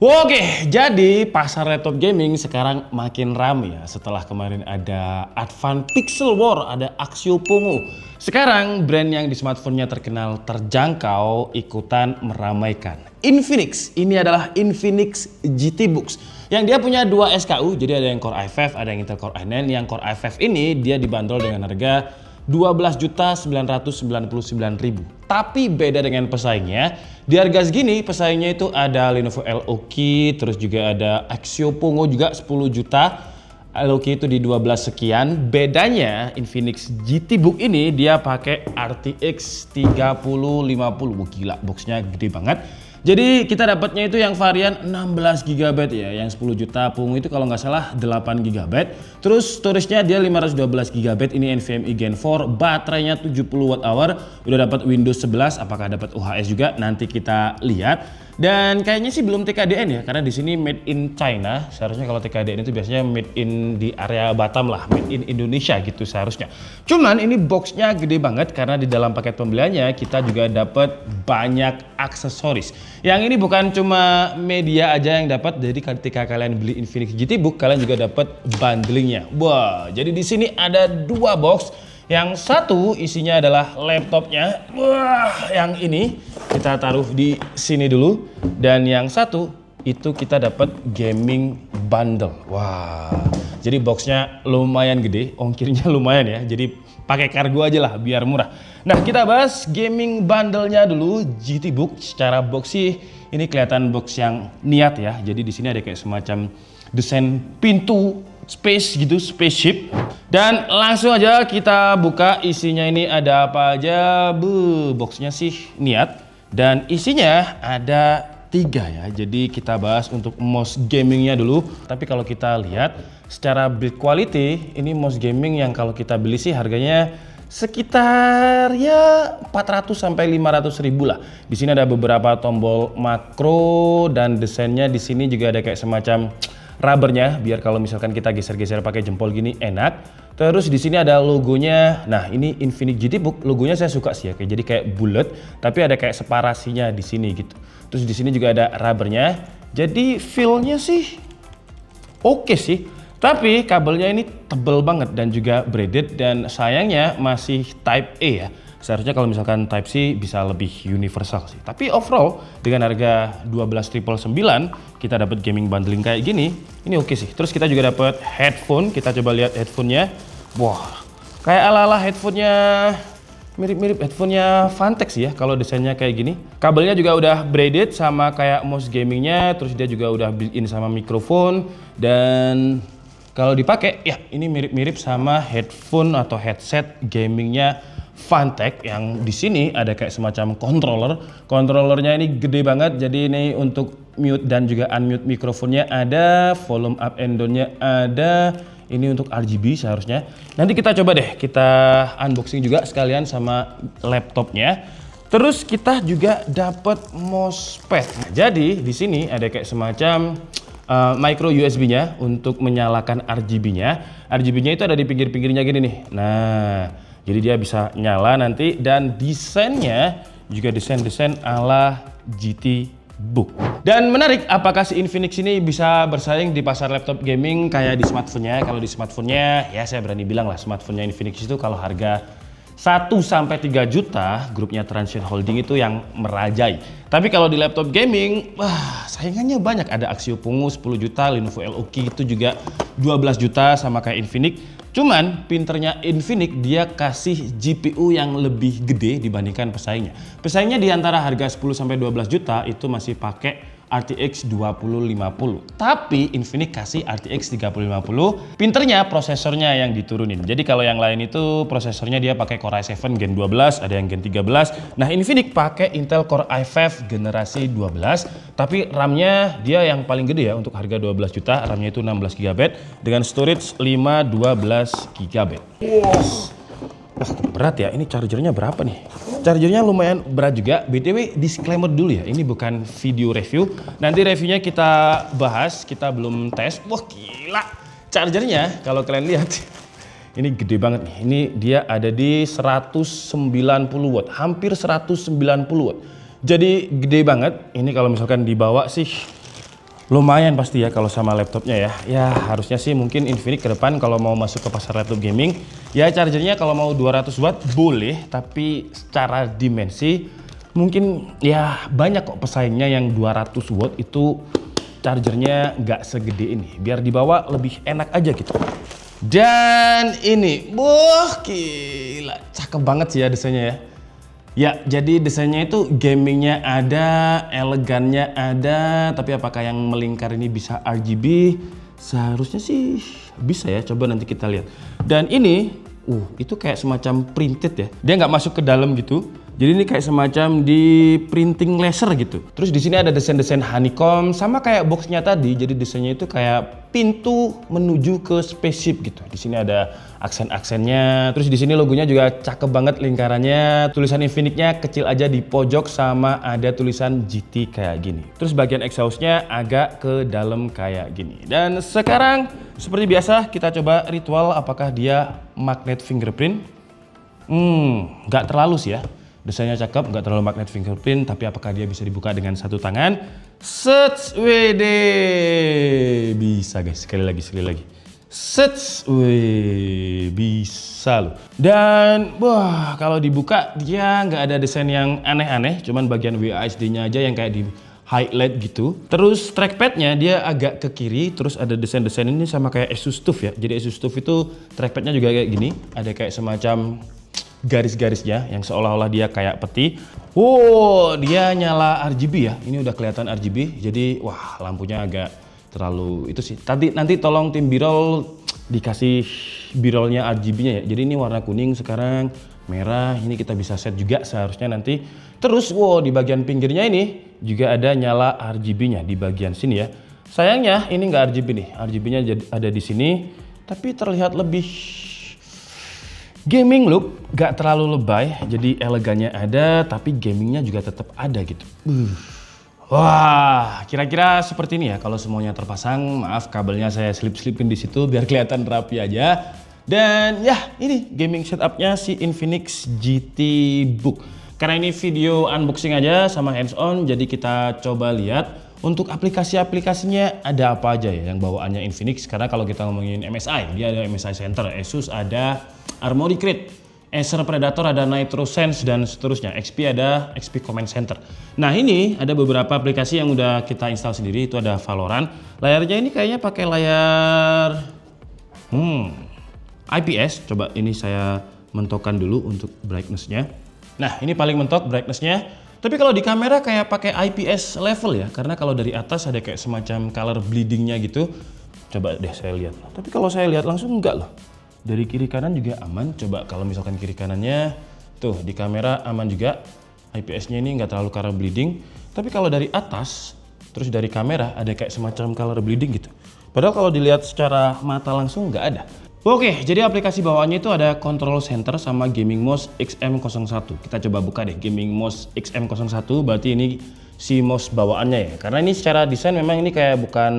Oke, jadi pasar laptop gaming sekarang makin ramai ya setelah kemarin ada Advance Pixel War, ada Axio Pongo. Sekarang brand yang di smartphone-nya terkenal terjangkau ikutan meramaikan. Infinix, ini adalah Infinix GT Books yang dia punya dua SKU, jadi ada yang Core i5, ada yang Intel Core i9. Yang Core i5 ini dia dibanderol dengan harga 12.999.000. Tapi beda dengan pesaingnya. Di harga segini pesaingnya itu ada Lenovo Leok, terus juga ada Axio Pongo juga 10 juta. Leok itu di 12 sekian. Bedanya Infinix GT Book ini dia pakai RTX 3050. Wah, gila, boxnya gede banget. Jadi kita dapatnya itu yang varian 16 GB ya, yang 10 juta Pongo itu kalau nggak salah 8 GB. Terus storage-nya dia 512 GB, ini NVMe Gen 4, baterainya 70 Wh, udah dapat Windows 11, apakah dapat UHS juga nanti kita lihat. Dan kayaknya sih belum TKDN ya, karena di sini made in China. Seharusnya kalau TKDN itu biasanya made in di area Batam lah, made in Indonesia gitu seharusnya. Cuman ini boxnya gede banget karena di dalam paket pembeliannya kita juga dapat banyak aksesoris. Yang ini bukan cuma media aja yang dapat, jadi ketika kalian beli Infinix GT Book kalian juga dapat bundlingnya. Wah, jadi di sini ada dua box. Yang satu isinya adalah laptopnya. Wah, yang ini kita taruh di sini dulu. Dan yang satu itu kita dapat gaming bundle. Wah, jadi boxnya lumayan gede, ongkirnya lumayan ya. Jadi pakai kargo aja lah biar murah. Nah, kita bahas gaming bundle-nya dulu. GT Book secara box sih ini kelihatan box yang niat ya. Jadi di sini ada kayak semacam desain pintu space gitu, spaceship. Dan langsung aja kita buka, isinya ini ada apa aja. Boxnya sih niat dan isinya ada 3 ya. Jadi kita bahas untuk mouse gamingnya dulu. Tapi kalau kita lihat secara build quality, ini mouse gaming yang kalau kita beli sih harganya sekitar ya 400 sampai 500 ribu lah. Di sini ada beberapa tombol makro dan desainnya di sini juga ada kayak semacam rubbernya biar kalau misalkan kita geser-geser pakai jempol gini enak. Terus di sini ada logonya. Nah, ini Infinix GT Book, logonya saya suka sih ya, jadi kayak bulat tapi ada kayak separasinya di sini gitu. Terus di sini juga ada rubbernya. Jadi feel-nya sih oke sih. Tapi kabelnya ini tebel banget dan juga braided dan sayangnya masih Type A ya. Seharusnya kalau misalkan Type C bisa lebih universal sih. Tapi overall dengan harga 12.999 kita dapat gaming bundling kayak gini, ini oke sih. Terus kita juga dapat headphone. Kita coba lihat headphone-nya. Wah, kayak ala-ala headphone-nya mirip-mirip headphone-nya Vantex ya kalau desainnya kayak gini. Kabelnya juga udah braided sama kayak mouse gamingnya. Terus dia juga udah built-in sama mikrofon dan kalau dipakai ya ini mirip-mirip sama headphone atau headset gamingnya Vantex yang di sini ada kayak semacam controller. Controllernya ini gede banget. Jadi ini untuk mute dan juga unmute mikrofonnya ada, volume up and down-nya ada. Ini untuk RGB seharusnya. Nanti kita coba deh, kita unboxing juga sekalian sama laptopnya. Terus kita juga dapat mousepad. Nah, jadi di sini ada kayak semacam micro USB-nya untuk menyalakan RGB-nya. RGB-nya itu ada di pinggir-pinggirnya gini nih. Nah, jadi dia bisa nyala nanti dan desainnya juga desain-desain ala GT Book. Dan menarik, apakah si Infinix ini bisa bersaing di pasar laptop gaming kayak di smartphone-nya? Kalau di smartphone-nya ya saya berani bilang lah smartphone-nya Infinix itu kalau harga 1 sampai 3 juta grupnya Transsion Holding itu yang merajai. Tapi kalau di laptop gaming, wah saingannya banyak. Ada Axio Pongo 10 juta, Lenovo Leok itu juga 12 juta sama kayak Infinix. Cuman pinternya Infinix dia kasih GPU yang lebih gede dibandingkan pesaingnya. Pesaingnya di antara harga 10 sampai 12 juta itu masih pakai RTX 2050. Tapi Infinix kasih RTX 3050. Pinternya prosesornya yang diturunin. Jadi kalau yang lain itu prosesornya dia pakai Core i7 Gen 12, ada yang Gen 13. Nah, Infinix pakai Intel Core i5 generasi 12, tapi RAM-nya dia yang paling gede ya untuk harga 12 juta. RAM-nya itu 16 GB dengan storage 512 GB. Wow. Berat ya, ini chargernya berapa nih? Chargernya lumayan berat juga. BTW disclaimer dulu ya, ini bukan video review. Nanti reviewnya kita bahas, kita belum tes. Wah gila, chargernya kalau kalian lihat ini gede banget nih. Ini dia ada di 190 watt, hampir 190 watt. Jadi gede banget. Ini kalau misalkan dibawa sih lumayan pasti ya kalau sama laptopnya ya. Ya harusnya sih mungkin Infinix ke depan kalau mau masuk ke pasar laptop gaming, ya chargernya kalau mau 200 watt boleh, tapi secara dimensi mungkin ya banyak kok pesaingnya yang 200 watt itu chargernya nggak segede ini. Biar dibawa lebih enak aja gitu. Dan ini, wah gila, cakep banget sih ya desainnya ya. Ya, jadi desainnya itu gamingnya ada, elegannya ada, tapi apakah yang melingkar ini bisa RGB? Seharusnya sih bisa ya, coba nanti kita lihat. Dan ini, itu kayak semacam printed ya. Dia nggak masuk ke dalam gitu. Jadi ini kayak semacam di printing laser gitu. Terus di sini ada desain-desain honeycomb sama kayak boxnya tadi. Jadi desainnya itu kayak pintu menuju ke spaceship gitu. Di sini ada aksen-aksennya. Terus di sini logonya juga cakep banget lingkarannya. Tulisan Infinix-nya kecil aja di pojok sama ada tulisan GT kayak gini. Terus bagian exhaust-nya agak ke dalam kayak gini. Dan sekarang seperti biasa kita coba ritual apakah dia magnet fingerprint. Nggak terlalu sih ya. Desainnya cakep, nggak terlalu magnet fingerprint, tapi apakah dia bisa dibuka dengan satu tangan? Set, WD, bisa guys, sekali lagi. Set, bisa loh. Dan wah, kalau dibuka dia nggak ada desain yang aneh-aneh, cuman bagian WASD-nya aja yang kayak di highlight gitu. Terus trackpadnya dia agak ke kiri, terus ada desain-desain ini sama kayak Asus TUF ya. Jadi Asus TUF itu trackpadnya juga kayak gini, ada kayak semacam garis-garisnya yang seolah-olah dia kayak peti. Dia nyala RGB ya. Ini udah kelihatan RGB. Jadi wah, lampunya agak terlalu itu sih. Nanti tolong tim B-roll dikasih B-rollnya RGB-nya ya. Jadi ini warna kuning sekarang, merah. Ini kita bisa set juga seharusnya nanti. Terus di bagian pinggirnya ini juga ada nyala RGB-nya di bagian sini ya. Sayangnya ini nggak RGB nih. RGB-nya ada di sini, tapi terlihat lebih gaming look, gak terlalu lebay, jadi elegannya ada, tapi gamingnya juga tetap ada gitu. Wah, kira-kira seperti ini ya kalau semuanya terpasang. Maaf kabelnya saya selip-selipin di situ biar kelihatan rapi aja. Dan ya ini gaming setupnya si Infinix GT Book. Karena ini video unboxing aja sama hands on, jadi kita coba lihat untuk aplikasi-aplikasinya ada apa aja ya yang bawaannya Infinix. Karena kalau kita ngomongin MSI, dia ada MSI Center, Asus ada Armoury Crate, Acer Predator ada Nitro Sense dan seterusnya. XP ada XP Command Center. Nah ini ada beberapa aplikasi yang udah kita install sendiri. Itu ada Valorant. Layarnya ini kayaknya pakai layar IPS. Coba ini saya mentokkan dulu untuk brightness-nya. Nah ini paling mentok brightness-nya. Tapi kalau di kamera kayak pakai IPS level ya. Karena kalau dari atas ada kayak semacam color bleeding-nya gitu. Coba deh saya lihat. Tapi kalau saya lihat langsung enggak loh. Dari kiri kanan juga aman. Coba kalau misalkan kiri kanannya tuh di kamera aman juga. IPS-nya ini nggak terlalu color bleeding. Tapi kalau dari atas terus dari kamera ada kayak semacam color bleeding gitu. Padahal kalau dilihat secara mata langsung nggak ada. Oke, jadi aplikasi bawaannya itu ada Control Center sama Gaming Mouse XM01. Kita coba buka deh Gaming Mouse XM01. Berarti ini si mouse bawaannya ya. Karena ini secara desain memang ini kayak bukan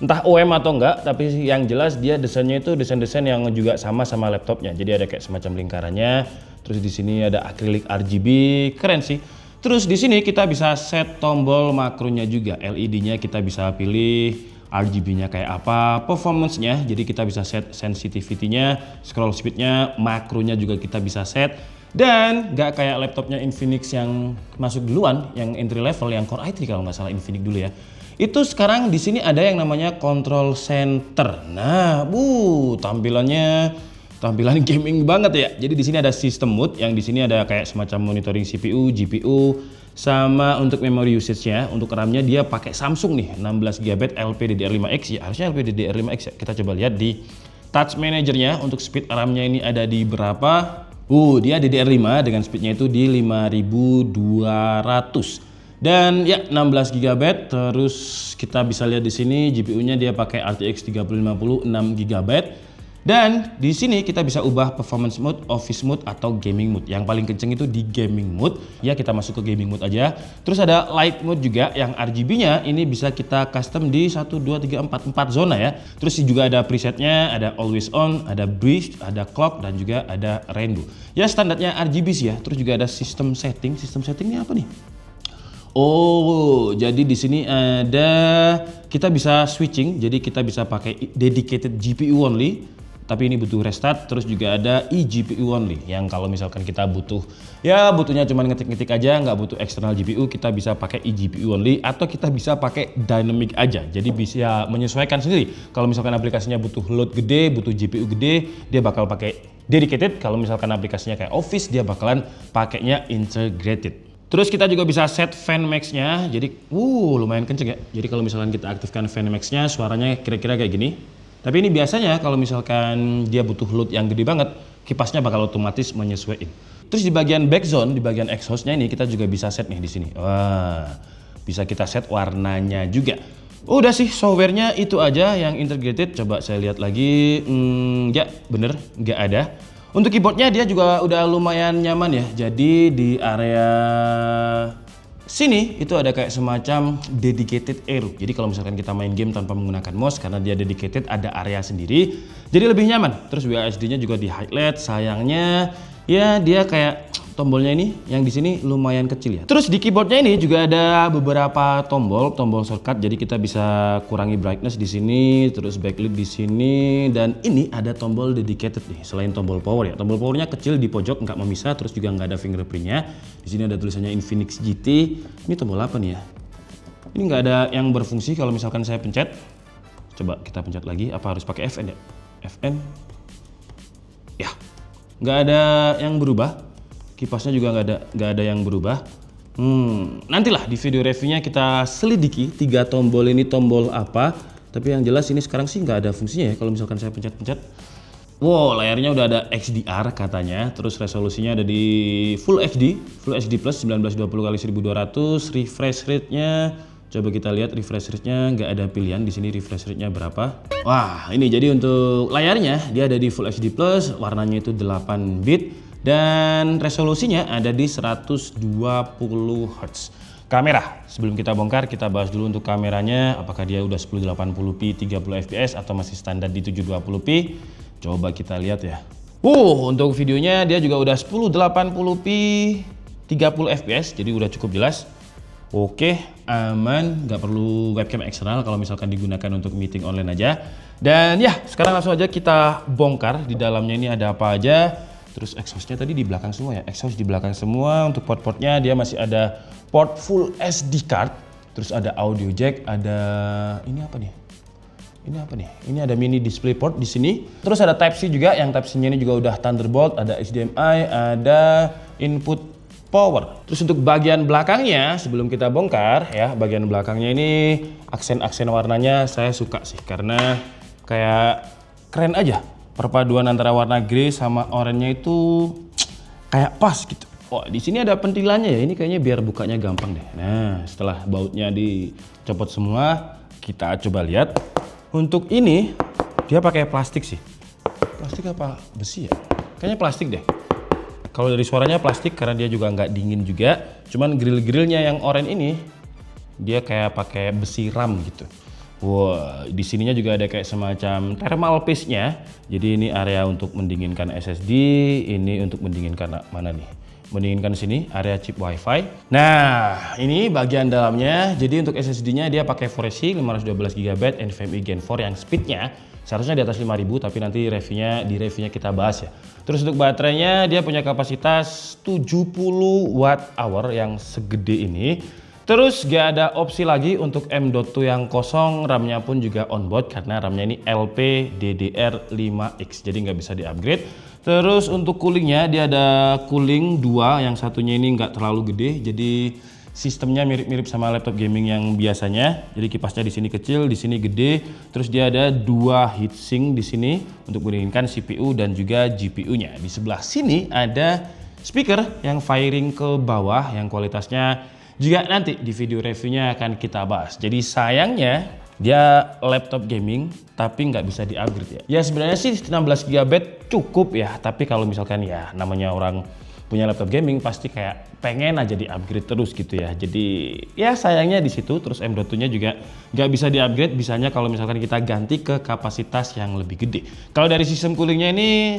entah OM atau enggak, tapi yang jelas dia desainnya itu desain-desain yang juga sama laptopnya. Jadi ada kayak semacam lingkarannya. Terus di sini ada akrilik RGB, keren sih. Terus di sini kita bisa set tombol makronya juga. LED-nya kita bisa pilih, RGB-nya kayak apa, performance-nya. Jadi kita bisa set sensitivity-nya, scroll speed-nya, makronya juga kita bisa set. Dan nggak kayak laptopnya Infinix yang masuk duluan, yang entry level, yang Core i3 kalau nggak salah Infinix dulu ya. Itu sekarang di sini ada yang namanya Control Center. Nah, tampilan gaming banget ya. Jadi di sini ada System Mode, yang di sini ada kayak semacam monitoring CPU, GPU, sama untuk memory usage-nya. Untuk RAM-nya dia pakai Samsung nih, 16GB LPDDR5X ya. Harusnya LPDDR5X ya. Kita coba lihat di Touch Manager-nya untuk speed RAM-nya ini ada di berapa? Dia DDR5 dengan speednya itu di 5200. Dan ya 16 GB. Terus kita bisa lihat di sini GPU-nya dia pakai RTX 3050 6 GB. Dan di sini kita bisa ubah performance mode, office mode atau gaming mode. Yang paling kenceng itu di gaming mode. Ya kita masuk ke gaming mode aja. Terus ada light mode juga yang RGB-nya ini bisa kita custom di 1 2 3 4 zona ya. Terus juga ada presetnya, ada always on, ada breeze, ada clock dan juga ada rainbow. Ya standarnya RGB sih ya. Terus juga ada system setting. Sistem settingnya apa nih? Oh, jadi di sini ada kita bisa switching, jadi kita bisa pakai dedicated GPU only, tapi ini butuh restart. Terus juga ada eGPU only, yang kalau misalkan kita butuhnya cuma ngetik-ngetik aja, nggak butuh eksternal GPU, kita bisa pakai eGPU only, atau kita bisa pakai dynamic aja. Jadi bisa menyesuaikan sendiri. Kalau misalkan aplikasinya butuh load gede, butuh GPU gede, dia bakal pakai dedicated. Kalau misalkan aplikasinya kayak Office, dia bakalan pakainya integrated. Terus kita juga bisa set fan max-nya, jadi lumayan kenceng ya. Jadi kalau misalkan kita aktifkan fan max-nya, suaranya kira-kira kayak gini. Tapi ini biasanya kalau misalkan dia butuh load yang gede banget, kipasnya bakal otomatis menyesuaikan. Terus di bagian back zone, di bagian exhaust-nya ini kita juga bisa set nih di sini. Wah, bisa kita set warnanya juga. Udah sih, software-nya itu aja yang integrated. Coba saya lihat lagi, ya bener, nggak ada. Untuk keyboardnya dia juga udah lumayan nyaman ya. Jadi di area sini itu ada kayak semacam dedicated arrow. Jadi kalau misalkan kita main game tanpa menggunakan mouse, karena dia dedicated ada area sendiri, jadi lebih nyaman. Terus WASD-nya juga di highlight. Sayangnya ya dia kayak tombolnya ini yang di sini lumayan kecil ya. Terus di keyboardnya ini juga ada beberapa tombol shortcut. Jadi kita bisa kurangi brightness di sini, terus backlit di sini, dan ini ada tombol dedicated nih. Selain tombol power ya, tombol powernya kecil di pojok, nggak memisah, terus juga nggak ada fingerprintnya. Di sini ada tulisannya Infinix GT. Ini tombol apa nih ya? Ini nggak ada yang berfungsi kalau misalkan saya pencet. Coba kita pencet lagi. Apa harus pakai FN ya? FN. Ya, nggak ada yang berubah. Kipasnya juga nggak ada yang berubah. Nantilah di video reviewnya kita selidiki 3 tombol ini tombol apa. Tapi yang jelas ini sekarang sih nggak ada fungsinya ya kalau misalkan saya pencet-pencet. Wow, layarnya udah ada XDR katanya. Terus resolusinya ada di Full HD Plus 1920x1200. Refresh rate-nya, coba kita lihat refresh rate-nya, nggak ada pilihan di sini refresh rate-nya berapa. Wah, ini jadi untuk layarnya dia ada di Full HD Plus, warnanya itu 8 bit. Dan resolusinya ada di 120 Hz. Kamera, sebelum kita bongkar kita bahas dulu untuk kameranya, apakah dia udah 1080p 30 fps atau masih standar di 720p. Coba kita lihat ya. Untuk videonya dia juga udah 1080p 30 fps, jadi udah cukup jelas. Oke, aman, nggak perlu webcam eksternal kalau misalkan digunakan untuk meeting online aja. Dan ya, sekarang langsung aja kita bongkar di dalamnya ini ada apa aja. Terus exhaustnya tadi di belakang semua ya, exhaust di belakang semua. Untuk port-portnya dia masih ada port full SD card. Terus ada audio jack, ada ini apa nih? Ini ada mini display port di sini. Terus ada Type-C juga, yang Type-C-nya ini juga udah Thunderbolt, ada HDMI, ada input power. Terus untuk bagian belakangnya sebelum kita bongkar ya, bagian belakangnya ini aksen-aksen warnanya saya suka sih karena kayak keren aja. Perpaduan antara warna grey sama oranye itu kayak pas gitu. Oh, di sini ada pentilannya ya. Ini kayaknya biar bukanya gampang deh. Nah, setelah bautnya dicopot semua, kita coba lihat. Untuk ini dia pakai plastik sih. Plastik apa besi ya? Kayaknya plastik deh. Kalau dari suaranya plastik karena dia juga nggak dingin juga. Cuman grill-grillnya yang oranye ini dia kayak pakai besi ram gitu. Wah, di sininya juga ada kayak semacam thermal paste-nya. Jadi ini area untuk mendinginkan SSD, ini untuk mendinginkan mana nih? Mendinginkan sini area chip WiFi. Nah, ini bagian dalamnya. Jadi untuk SSD-nya dia pakai 4SC 512GB NVMe Gen 4 yang speed-nya seharusnya di atas 5000, tapi nanti reviewnya kita bahas ya. Terus untuk baterainya dia punya kapasitas 70 Wh yang segede ini. Terus gak ada opsi lagi untuk M.2 yang kosong, RAM-nya pun juga onboard karena RAM-nya ini LPDDR5X, jadi nggak bisa di-upgrade. Terus untuk coolingnya dia ada cooling 2, yang satunya ini nggak terlalu gede, jadi sistemnya mirip-mirip sama laptop gaming yang biasanya. Jadi kipasnya di sini kecil, di sini gede. Terus dia ada 2 heatsink di sini untuk mendinginkan CPU dan juga GPU-nya. Di sebelah sini ada speaker yang firing ke bawah, yang kualitasnya juga nanti di video reviewnya akan kita bahas. Jadi sayangnya dia laptop gaming tapi nggak bisa di-upgrade ya. Ya sebenarnya sih 16GB cukup ya, tapi kalau misalkan ya namanya orang punya laptop gaming pasti kayak pengen aja di-upgrade terus gitu ya. Jadi ya sayangnya di situ. Terus M.2-nya juga nggak bisa di-upgrade, bisanya kalau misalkan kita ganti ke kapasitas yang lebih gede. Kalau dari sistem coolingnya ini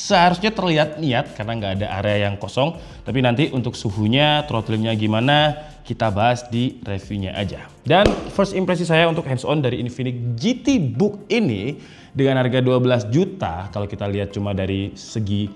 seharusnya terlihat niat karena nggak ada area yang kosong. Tapi nanti untuk suhunya, throttlingnya gimana, kita bahas di reviewnya aja. Dan first impresi saya untuk hands on dari Infinix GT Book ini dengan harga 12 juta, kalau kita lihat cuma dari segi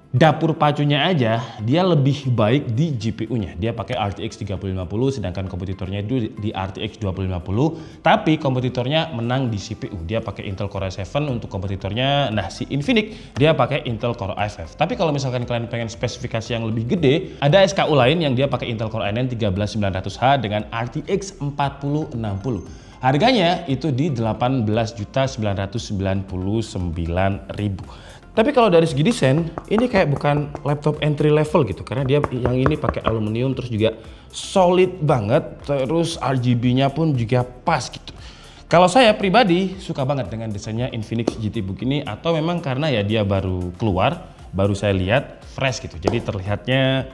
dapur pacunya aja, dia lebih baik di GPU-nya. Dia pakai RTX 3050 sedangkan kompetitornya itu di RTX 2050, tapi kompetitornya menang di CPU. Dia pakai Intel Core i7 untuk kompetitornya. Nah, si Infinix dia pakai Intel Core i5. Tapi kalau misalkan kalian pengen spesifikasi yang lebih gede, ada SKU lain yang dia pakai Intel Core i9 13900H dengan RTX 4060. Harganya itu di 18.999.000. Tapi kalau dari segi desain, ini kayak bukan laptop entry level gitu, karena dia yang ini pakai aluminium, terus juga solid banget, terus RGB-nya pun juga pas gitu. Kalau saya pribadi suka banget dengan desainnya Infinix GT Book ini, atau memang karena ya dia baru keluar, baru saya lihat fresh gitu, jadi terlihatnya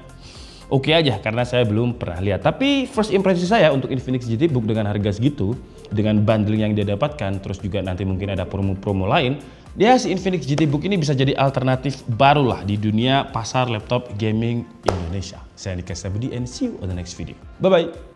oke aja karena saya belum pernah lihat. Tapi first impression saya untuk Infinix GT Book dengan harga segitu, dengan bundling yang dia dapatkan, terus juga nanti mungkin ada promo-promo lain, dia si Infinix GT Book ini bisa jadi alternatif baru lah di dunia pasar laptop gaming Indonesia. Saya Andika Sabudi and see you on the next video. Bye-bye.